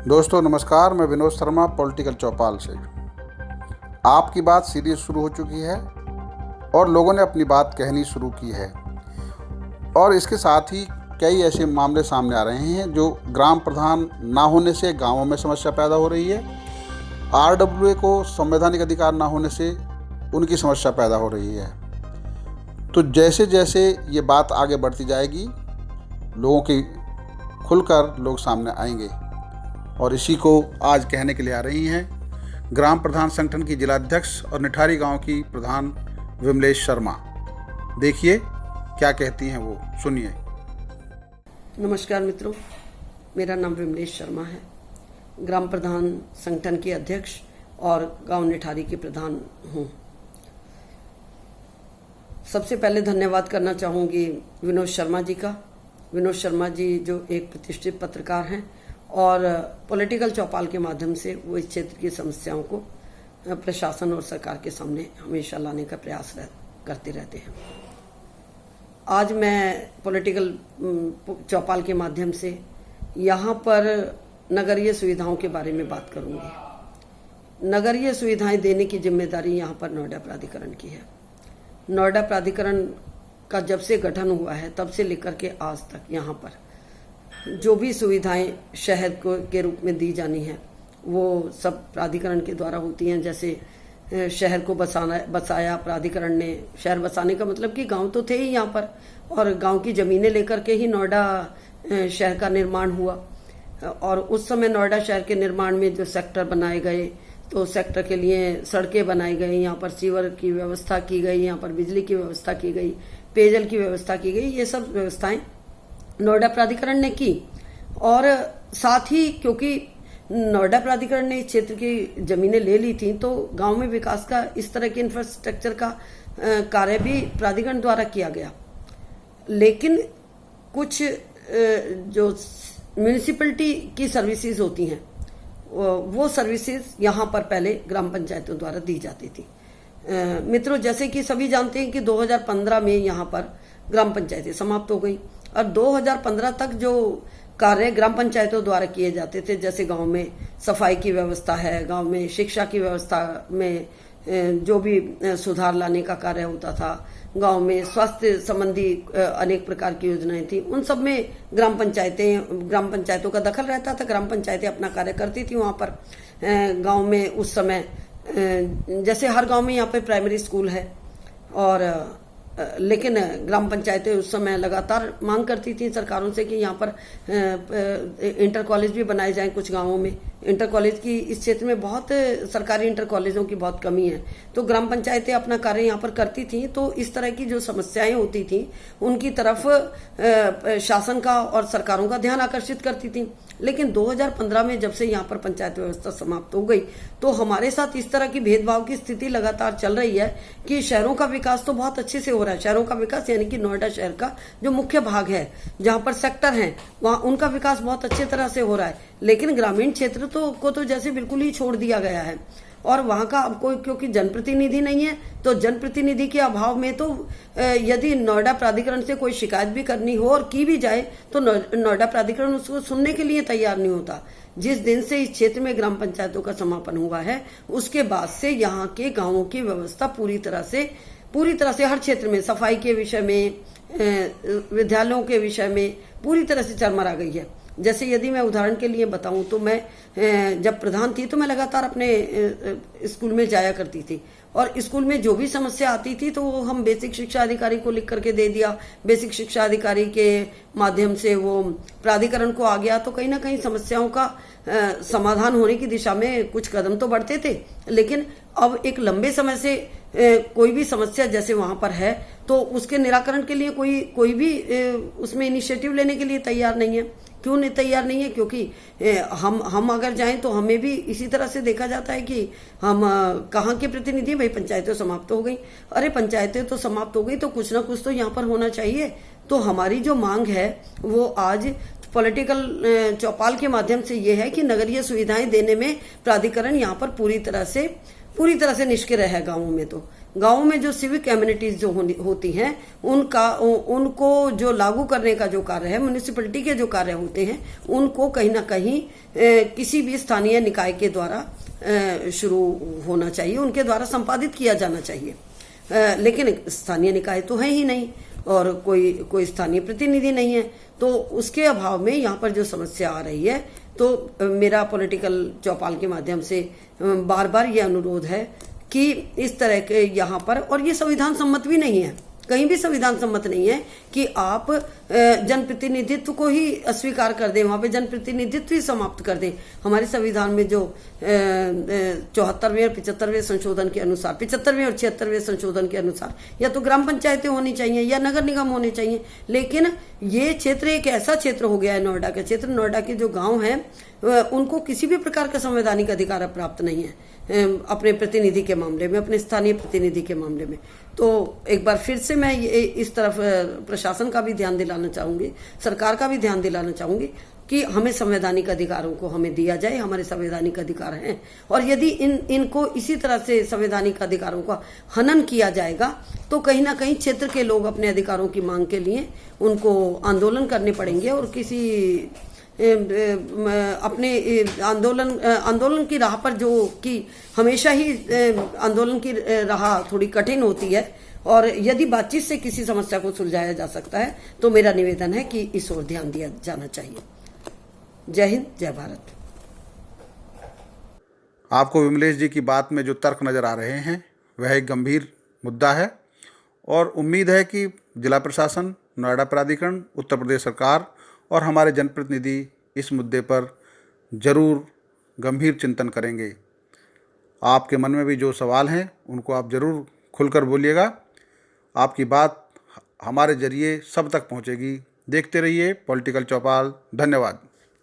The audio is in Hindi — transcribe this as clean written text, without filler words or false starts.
दोस्तों नमस्कार, मैं विनोद शर्मा पॉलिटिकल चौपाल से। आपकी बात सीरीज शुरू हो चुकी है और लोगों ने अपनी बात कहनी शुरू की है और इसके साथ ही कई ऐसे मामले सामने आ रहे हैं जो ग्राम प्रधान ना होने से गांवों में समस्या पैदा हो रही है। आरडब्ल्यूए को संवैधानिक अधिकार ना होने से उनकी समस्या पैदा हो रही है। तो जैसे जैसे ये बात आगे बढ़ती जाएगी लोगों की खुलकर लोग सामने आएंगे और इसी को आज कहने के लिए आ रही हैं ग्राम प्रधान संगठन की जिलाध्यक्ष और निठारी गांव की प्रधान विमलेश शर्मा। देखिए क्या कहती हैं वो, सुनिए। नमस्कार मित्रों, मेरा नाम विमलेश शर्मा है। ग्राम प्रधान संगठन की अध्यक्ष और गांव निठारी की प्रधान हूँ। सबसे पहले धन्यवाद करना चाहूँगी विनोद शर्मा जी का। विनोद शर्मा जी जो एक प्रतिष्ठित पत्रकार हैं और पॉलिटिकल चौपाल के माध्यम से वो इस क्षेत्र की समस्याओं को प्रशासन और सरकार के सामने हमेशा लाने का प्रयास करते रहते हैं। आज मैं पॉलिटिकल चौपाल के माध्यम से यहाँ पर नगरीय सुविधाओं के बारे में बात करूँगी। नगरीय सुविधाएं देने की जिम्मेदारी यहाँ पर नोएडा प्राधिकरण की है। नोएडा प्राधिकरण का जब से गठन हुआ है तब से लेकर के आज तक यहाँ पर जो भी सुविधाएं शहर को के रूप में दी जानी है वो सब प्राधिकरण के द्वारा होती हैं। जैसे शहर को बसाया प्राधिकरण ने। शहर बसाने का मतलब कि गांव तो थे ही यहाँ पर और गांव की जमीनें लेकर के ही नोएडा शहर का निर्माण हुआ। और उस समय नोएडा शहर के निर्माण में जो सेक्टर बनाए गए तो सेक्टर के लिए सड़कें बनाई गई, यहाँ पर सीवर की व्यवस्था की गई, यहाँ पर बिजली की व्यवस्था की गई, पेयजल की व्यवस्था की गई। ये सब व्यवस्थाएं नोएडा प्राधिकरण ने की। और साथ ही क्योंकि नोएडा प्राधिकरण ने इस क्षेत्र की जमीनें ले ली थी तो गांव में विकास का इस तरह के इंफ्रास्ट्रक्चर का कार्य भी प्राधिकरण द्वारा किया गया। लेकिन कुछ जो म्यूनिसिपैलिटी की सर्विसेज होती हैं वो सर्विसेज यहाँ पर पहले ग्राम पंचायतों द्वारा दी जाती थी। मित्रों, जैसे कि सभी जानते हैं कि 2015 में यहाँ पर ग्राम पंचायतें समाप्त हो गई और 2015 तक जो कार्य ग्राम पंचायतों द्वारा किए जाते थे, जैसे गांव में सफाई की व्यवस्था है, गांव में शिक्षा की व्यवस्था में जो भी सुधार लाने का कार्य होता था, गांव में स्वास्थ्य संबंधी अनेक प्रकार की योजनाएं थी, उन सब में ग्राम पंचायतों का दखल रहता था। ग्राम पंचायतें अपना कार्य करती थी। वहां पर गांव में उस समय जैसे हर गांव में यहाँ पे प्राइमरी स्कूल है और लेकिन ग्राम पंचायतें उस समय लगातार मांग करती थी सरकारों से कि यहाँ पर इंटर कॉलेज भी बनाए जाएं। कुछ गांवों में इंटर कॉलेज की इस क्षेत्र में बहुत सरकारी इंटर कॉलेजों की बहुत कमी है, तो ग्राम पंचायतें अपना कार्य यहाँ पर करती थी। तो इस तरह की जो समस्याएं होती थी उनकी तरफ शासन का और सरकारों का ध्यान आकर्षित करती थी। लेकिन 2015 में जब से यहाँ पर पंचायत व्यवस्था समाप्त हो गई तो हमारे साथ इस तरह की भेदभाव की स्थिति लगातार चल रही है कि शहरों का विकास तो बहुत अच्छे से हो रहा है। शहरों का विकास यानी कि नोएडा शहर का जो मुख्य भाग है जहाँ पर सेक्टर हैं वहाँ उनका विकास बहुत अच्छी तरह से हो रहा है। लेकिन ग्रामीण क्षेत्र को तो जैसे बिल्कुल ही छोड़ दिया गया है और वहां का अब कोई क्योंकि जनप्रतिनिधि नहीं है तो जनप्रतिनिधि के अभाव में तो यदि नोएडा प्राधिकरण से कोई शिकायत भी करनी हो और की भी जाए तो नोएडा प्राधिकरण उसको सुनने के लिए तैयार नहीं होता। जिस दिन से इस क्षेत्र में ग्राम पंचायतों का समापन हुआ है उसके बाद से यहाँ के गांवों की व्यवस्था पूरी तरह से हर क्षेत्र में सफाई के विषय में, विद्यालयों के विषय में पूरी तरह से चरमरा गई है। जैसे यदि मैं उदाहरण के लिए बताऊं तो मैं जब प्रधान थी तो मैं लगातार अपने स्कूल में जाया करती थी और स्कूल में जो भी समस्या आती थी तो वो हम बेसिक शिक्षा अधिकारी को लिख करके दे दिया। बेसिक शिक्षा अधिकारी के माध्यम से वो प्राधिकरण को आ गया तो कहीं ना कहीं समस्याओं का समाधान होने की दिशा में कुछ कदम तो बढ़ते थे। लेकिन अब एक लंबे समय से कोई भी समस्या जैसे वहां पर है तो उसके निराकरण के लिए कोई भी उसमें इनिशिएटिव लेने के लिए तैयार नहीं है। क्यों नहीं तैयार नहीं है? क्योंकि हम अगर जाएं तो हमें भी इसी तरह से देखा जाता है कि हम कहाँ के प्रतिनिधि, भाई पंचायतें समाप्त हो गई। अरे पंचायतें तो समाप्त हो गई तो कुछ ना कुछ तो यहाँ पर होना चाहिए। तो हमारी जो मांग है वो आज पॉलिटिकल चौपाल के माध्यम से ये है कि नगरीय सुविधाएं देने में प्राधिकरण यहाँ पर पूरी तरह से निष्क्रिय है गाँवों में। तो गाँव में जो सिविक कम्युनिटीज जो होती हैं उनको जो लागू करने का जो कार्य है, म्यूनिसिपैलिटी के जो कार्य होते हैं, उनको कहीं ना कहीं किसी भी स्थानीय निकाय के द्वारा शुरू होना चाहिए, उनके द्वारा संपादित किया जाना चाहिए। लेकिन स्थानीय निकाय तो है ही नहीं और कोई स्थानीय प्रतिनिधि नहीं है, तो उसके अभाव में यहाँ पर जो समस्या आ रही है, तो मेरा पॉलिटिकल चौपाल के माध्यम से बार बार ये अनुरोध है कि इस तरह के यहाँ पर, और ये संविधान सम्मत भी नहीं है, कहीं भी संविधान सम्मत नहीं है कि आप जनप्रतिनिधित्व को ही अस्वीकार कर दें, वहां पे जनप्रतिनिधित्व ही समाप्त कर दें। हमारे संविधान में जो 74वें और 75वें संशोधन के अनुसार, 75वें और 76वें संशोधन के अनुसार या तो ग्राम पंचायतें होनी चाहिए या नगर निगम होने चाहिए, लेकिन ये क्षेत्र एक ऐसा क्षेत्र हो गया है, नोएडा का क्षेत्र, नोएडा के जो गाँव हैं उनको किसी भी प्रकार का संवैधानिक अधिकार प्राप्त नहीं है अपने प्रतिनिधि के मामले में, अपने स्थानीय प्रतिनिधि के मामले में। तो एक बार फिर से मैं इस तरफ प्रशासन का भी ध्यान दिलाना चाहूंगी, सरकार का भी ध्यान दिलाना चाहूंगी कि हमें संवैधानिक अधिकारों को हमें दिया जाए, हमारे संवैधानिक अधिकार हैं, और यदि इनको इसी तरह से संवैधानिक अधिकारों का हनन किया जाएगा तो कहीं ना कहीं क्षेत्र के लोग अपने अधिकारों की मांग के लिए उनको आंदोलन करने पड़ेंगे, और किसी अपने आंदोलन की राह पर, जो कि हमेशा ही आंदोलन की राह थोड़ी कठिन होती है, और यदि बातचीत से किसी समस्या को सुलझाया जा सकता है तो मेरा निवेदन है कि इस ओर ध्यान दिया जाना चाहिए। जय हिंद, जय भारत। आपको विमलेश जी की बात में जो तर्क नज़र आ रहे हैं वह एक गंभीर मुद्दा है, और उम्मीद है कि जिला प्रशासन, नोएडा प्राधिकरण, उत्तर प्रदेश सरकार और हमारे जनप्रतिनिधि इस मुद्दे पर ज़रूर गंभीर चिंतन करेंगे। आपके मन में भी जो सवाल हैं उनको आप ज़रूर खुलकर बोलिएगा, आपकी बात हमारे ज़रिए सब तक पहुंचेगी। देखते रहिए पॉलिटिकल चौपाल। धन्यवाद।